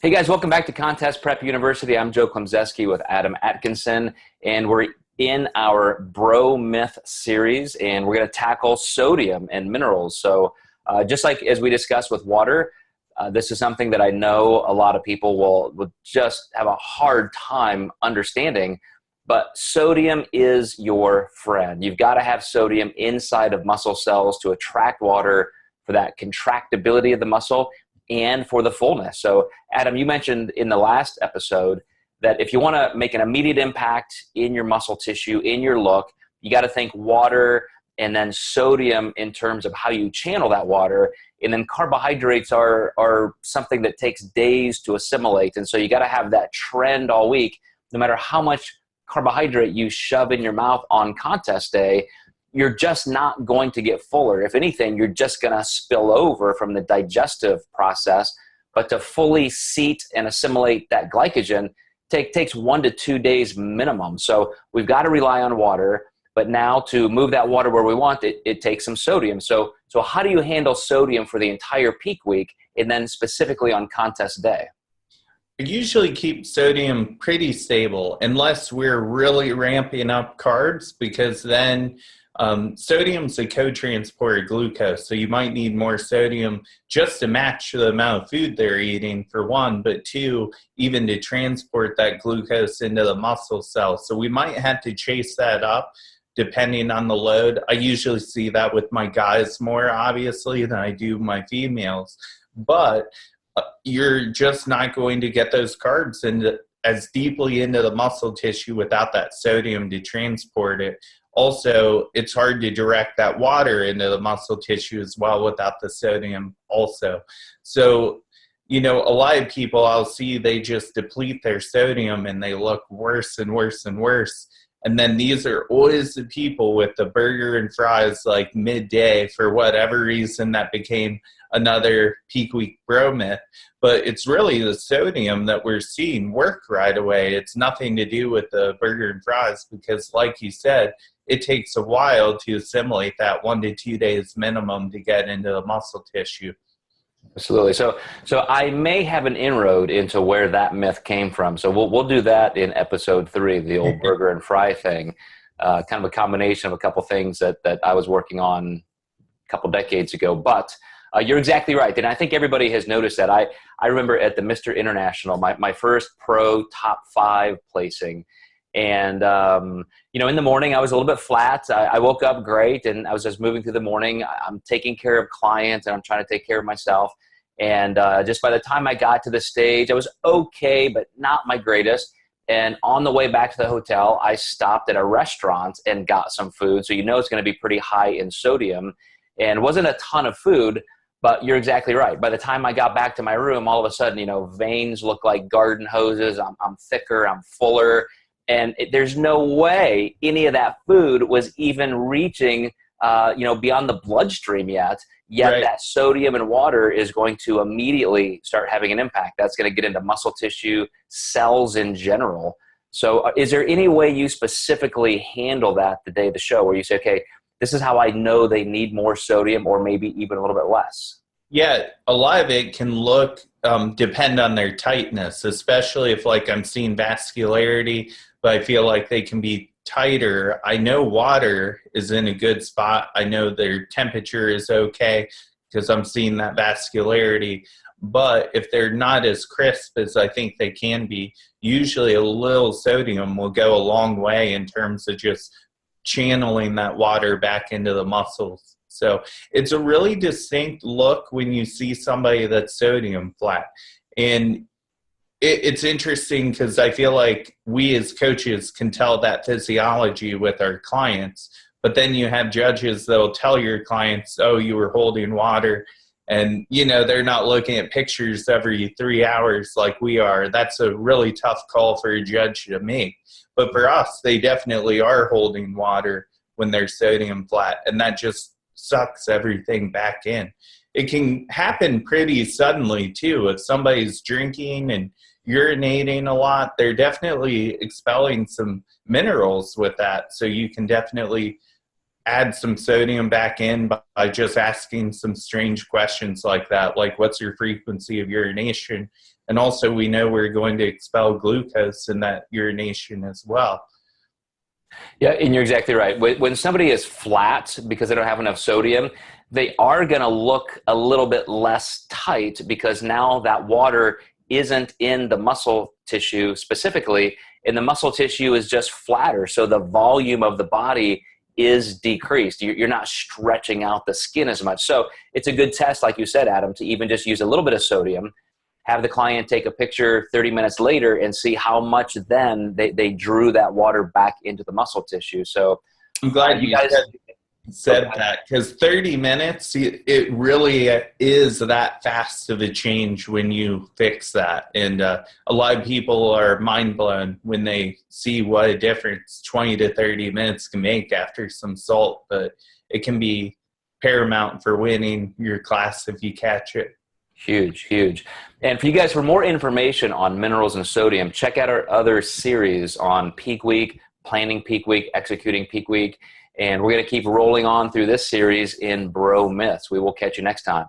Hey guys, welcome back to Contest Prep University. I'm Joe Klemczewski with Adam Atkinson, and we're in our Bro Myth series, and we're going to tackle sodium and minerals. So just like as we discussed with water, this is something that I know a lot of people will just have a hard time understanding, but sodium is your friend. You've got to have sodium inside of muscle cells to attract water for that contractibility of the muscle and for the fullness. So Adam, you mentioned in the last episode that if you want to make an immediate impact in your muscle tissue, in your look, you got to think water and then sodium in terms of how you channel that water. And then carbohydrates are something that takes days to assimilate. And so you got to have that trend all week. No matter how much carbohydrate you shove in your mouth on contest day, you're just not going to get fuller. If anything, you're just going to spill over from the digestive process. But to fully seat and assimilate that glycogen takes 1 to 2 days minimum. So we've got to rely on water. But now to move that water where we want it, it takes some sodium. So how do you handle sodium for the entire peak week and then specifically on contest day? I usually keep sodium pretty stable unless we're really ramping up carbs, because then sodium's a co-transporter of glucose, so you might need more sodium just to match the amount of food they're eating, for one, but two, even to transport that glucose into the muscle cells. So we might have to chase that up depending on the load. I usually see that with my guys more, obviously, than I do my females, but you're just not going to get those carbs into as deeply into the muscle tissue without that sodium to transport it. Also, it's hard to direct that water into the muscle tissue as well without the sodium also. So, you know, a lot of people I'll see, they just deplete their sodium and they look worse and worse and worse. And then these are always the people with the burger and fries like midday. For whatever reason, that became another peak week bro myth. But it's really the sodium that we're seeing work right away. It's nothing to do with the burger and fries, because like you said, it takes a while to assimilate that 1 to 2 days minimum to get into the muscle tissue. Absolutely. So I may have an inroad into where that myth came from. So we'll do that in episode 3, the old burger and fry thing. Kind of a combination of a couple things that I was working on a couple decades ago. But you're exactly right. And I think everybody has noticed that. I remember at the Mr. International, my first pro top 5 placing. And, you know, in the morning, I was a little bit flat. I woke up great, and I was just moving through the morning. I'm taking care of clients, and I'm trying to take care of myself. And just by the time I got to the stage, I was okay, but not my greatest. And on the way back to the hotel, I stopped at a restaurant and got some food. So you know it's going to be pretty high in sodium. And it wasn't a ton of food, but you're exactly right. By the time I got back to my room, all of a sudden, you know, veins look like garden hoses. I'm thicker, I'm fuller. And there's no way any of that food was even reaching, you know, beyond the bloodstream yet. Yet right. That sodium and water is going to immediately start having an impact. That's going to get into muscle tissue, cells in general. So is there any way you specifically handle that the day of the show where you say, okay, this is how I know they need more sodium, or maybe even a little bit less? Yeah, a lot of it can depend on their tightness, especially if like I'm seeing vascularity, but I feel like they can be tighter. I know water is in a good spot. I know their temperature is okay because I'm seeing that vascularity. But if they're not as crisp as I think they can be, usually a little sodium will go a long way in terms of just channeling that water back into the muscles. So it's a really distinct look when you see somebody that's sodium flat. And it's interesting because I feel like we as coaches can tell that physiology with our clients, but then you have judges that'll tell your clients, oh, you were holding water, and you know they're not looking at pictures every 3 hours like we are. That's a really tough call for a judge to make. But for us, they definitely are holding water when they're sodium flat, and that just sucks everything back in. It can happen pretty suddenly too. If somebody's drinking and urinating a lot, they're definitely expelling some minerals with that. So you can definitely add some sodium back in by just asking some strange questions like that, like what's your frequency of urination? And also we know we're going to expel glucose in that urination as well. Yeah, and you're exactly right. When somebody is flat because they don't have enough sodium, they are going to look a little bit less tight because now that water isn't in the muscle tissue specifically, and the muscle tissue is just flatter. So the volume of the body is decreased. You're not stretching out the skin as much. So it's a good test, like you said, Adam, to even just use a little bit of sodium, have the client take a picture 30 minutes later and see how much then they drew that water back into the muscle tissue. So I'm glad you guys said that, because 30 minutes, it really is that fast of a change when you fix that. And a lot of people are mind blown when they see what a difference 20 to 30 minutes can make after some salt, but it can be paramount for winning your class if you catch it. Huge, huge. And for you guys, for more information on minerals and sodium, check out our other series on Peak Week, planning Peak Week, executing Peak Week. And we're going to keep rolling on through this series in Bro Myths. We will catch you next time.